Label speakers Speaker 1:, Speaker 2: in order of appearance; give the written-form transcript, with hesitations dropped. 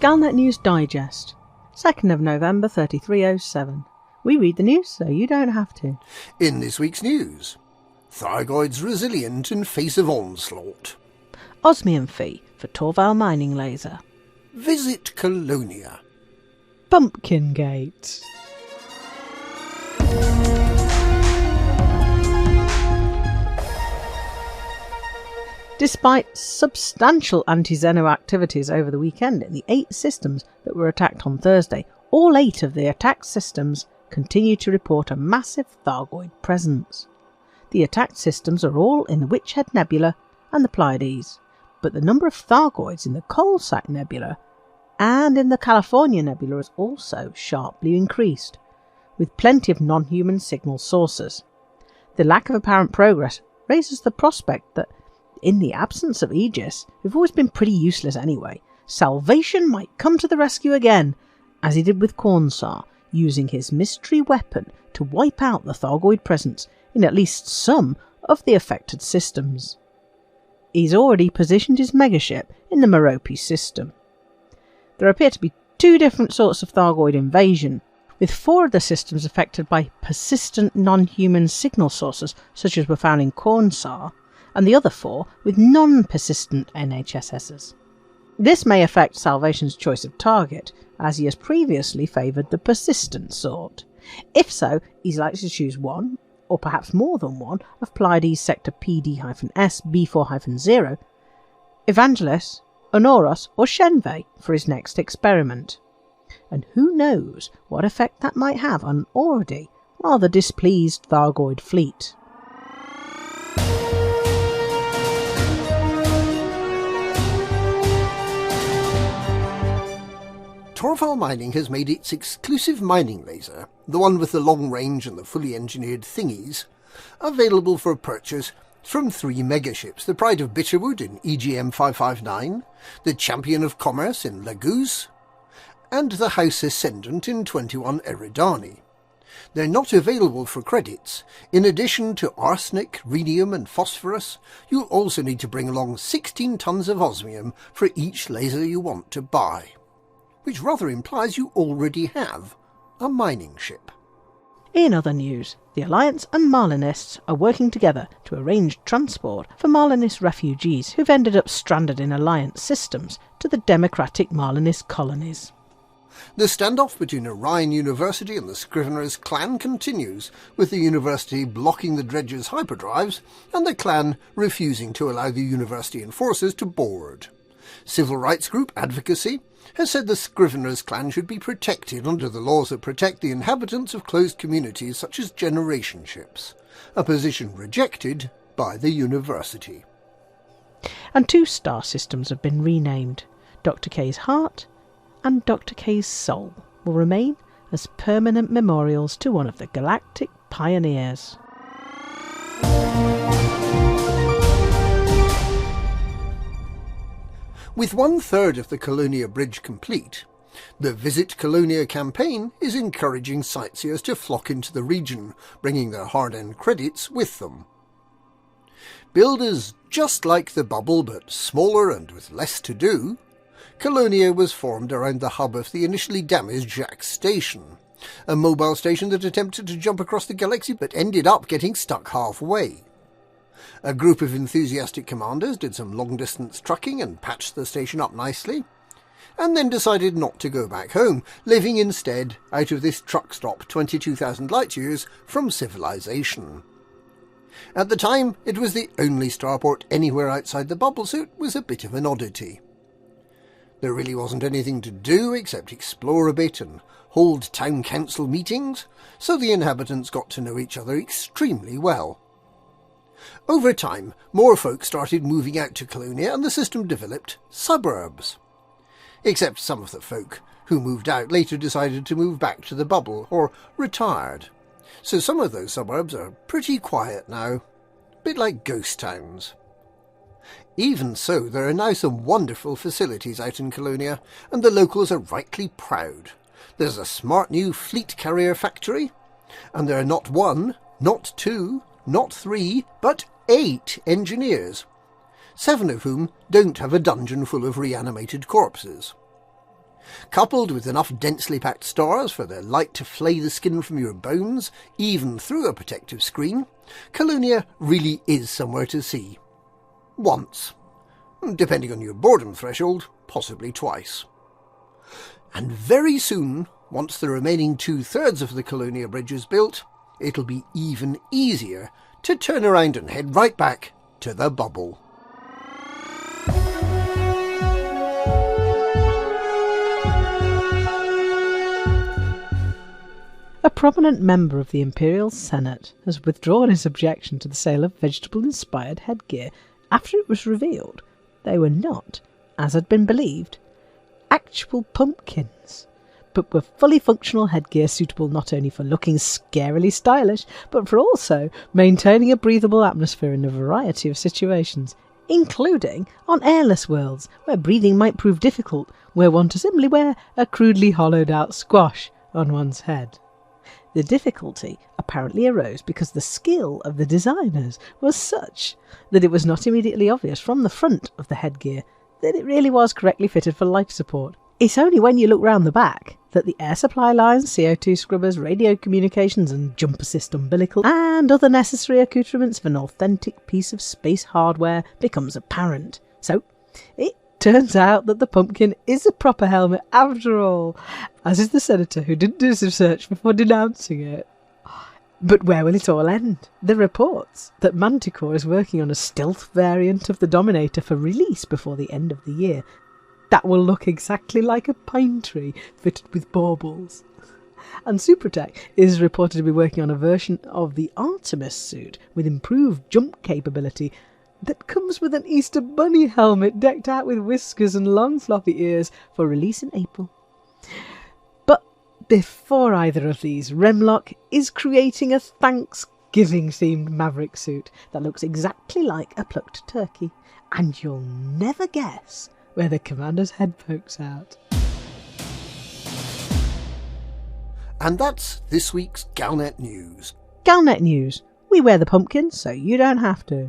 Speaker 1: Galnet News Digest, 2nd of November 3307. We read the news so you don't have to.
Speaker 2: In this week's news, Thargoids resilient in face of Onslaught.
Speaker 1: Osmium fee for Torval mining laser.
Speaker 2: Visit Colonia.
Speaker 1: Pumpkingate. Despite substantial anti-Xeno activities over the weekend in the 8 systems that were attacked on Thursday, all 8 of the attacked systems continue to report a massive Thargoid presence. The attacked systems are all in the Witchhead Nebula and the Pleiades, but the number of Thargoids in the Coalsack Nebula and in the California Nebula has also sharply increased, with plenty of non-human signal sources. The lack of apparent progress raises the prospect that, in the absence of Aegis, who've always been pretty useless anyway, Salvation might come to the rescue again, as he did with Cornsar, using his mystery weapon to wipe out the Thargoid presence in at least some of the affected systems. He's already positioned his megaship in the Merope system. There appear to be 2 different sorts of Thargoid invasion, with 4 of the systems affected by persistent non-human signal sources such as were found in Cornsar, and the other 4 with non-persistent NHSSs. This may affect Salvation's choice of target, as he has previously favoured the persistent sort. If so, he's likely to choose one, or perhaps more than one, of Pleiades sector PD-S B4-0, Evangelos, Onoros or Shenve for his next experiment. And who knows what effect that might have on an already rather displeased Thargoid fleet.
Speaker 2: Torval Mining has made its exclusive mining laser, the one with the long range and the fully engineered thingies, available for purchase from 3 megaships: the Pride of Bitterwood in EGM 559, the Champion of Commerce in Laguz, and the House Ascendant in 21 Eridani. They're not available for credits. In addition to arsenic, rhenium and phosphorus, you'll also need to bring along 16 tons of osmium for each laser you want to buy, which rather implies you already have a mining ship.
Speaker 1: In other news, the Alliance and Marlinists are working together to arrange transport for Marlinist refugees who've ended up stranded in Alliance systems to the democratic Marlinist colonies.
Speaker 2: The standoff between Orion University and the Scrivener's clan continues, with the university blocking the dredgers' hyperdrives and the clan refusing to allow the university enforcers to board. Civil rights group Advocacy has said the Scrivener's clan should be protected under the laws that protect the inhabitants of closed communities such as generation ships, a position rejected by the university.
Speaker 1: And 2 star systems have been renamed. Dr. K's Heart and Dr. K's Soul will remain as permanent memorials to one of the galactic pioneers.
Speaker 2: With 1/3 of the Colonia Bridge complete, the Visit Colonia campaign is encouraging sightseers to flock into the region, bringing their hard-earned credits with them. Billed as just like the bubble but smaller and with less to do, Colonia was formed around the hub of the initially damaged Jack Station, a mobile station that attempted to jump across the galaxy but ended up getting stuck halfway. A group of enthusiastic commanders did some long-distance trucking and patched the station up nicely, and then decided not to go back home, living instead out of this truck stop 22,000 light-years from civilization. At the time, it was the only starport anywhere outside the bubble, so it was a bit of an oddity. There really wasn't anything to do except explore a bit and hold town council meetings, so the inhabitants got to know each other extremely well. Over time, more folk started moving out to Colonia and the system developed suburbs. Except some of the folk who moved out later decided to move back to the bubble or retired. So some of those suburbs are pretty quiet now, a bit like ghost towns. Even so, there are now some wonderful facilities out in Colonia, and the locals are rightly proud. There's a smart new fleet carrier factory, and there are not 1, not 2, not 3, but 8 engineers, 7 of whom don't have a dungeon full of reanimated corpses. Coupled with enough densely packed stars for the light to flay the skin from your bones, even through a protective screen, Colonia really is somewhere to see. Once. Depending on your boredom threshold, possibly twice. And very soon, once the remaining 2/3 of the Colonia Bridge is built, it'll be even easier to turn around and head right back to the bubble.
Speaker 1: A prominent member of the Imperial Senate has withdrawn his objection to the sale of vegetable-inspired headgear after it was revealed they were not, as had been believed, actual pumpkins, but were fully functional headgear suitable not only for looking scarily stylish, but for also maintaining a breathable atmosphere in a variety of situations, including on airless worlds, where breathing might prove difficult, where one to simply wear a crudely hollowed-out squash on one's head. The difficulty apparently arose because the skill of the designers was such that it was not immediately obvious from the front of the headgear that it really was correctly fitted for life support. It's only when you look round the back that the air supply lines, CO2 scrubbers, radio communications and jump assist umbilical and other necessary accoutrements of an authentic piece of space hardware becomes apparent. So, it turns out that the pumpkin is a proper helmet after all, as is the senator who didn't do his research before denouncing it. But where will it all end? The reports that Manticore is working on a stealth variant of the Dominator for release before the end of the year that will look exactly like a pine tree fitted with baubles. And Supratech is reported to be working on a version of the Artemis suit with improved jump capability that comes with an Easter bunny helmet decked out with whiskers and long floppy ears for release in April. But before either of these, Remlock is creating a Thanksgiving-themed Maverick suit that looks exactly like a plucked turkey, and you'll never guess where the commander's head pokes out.
Speaker 2: And that's this week's Galnet News.
Speaker 1: Galnet News. We wear the pumpkin so you don't have to.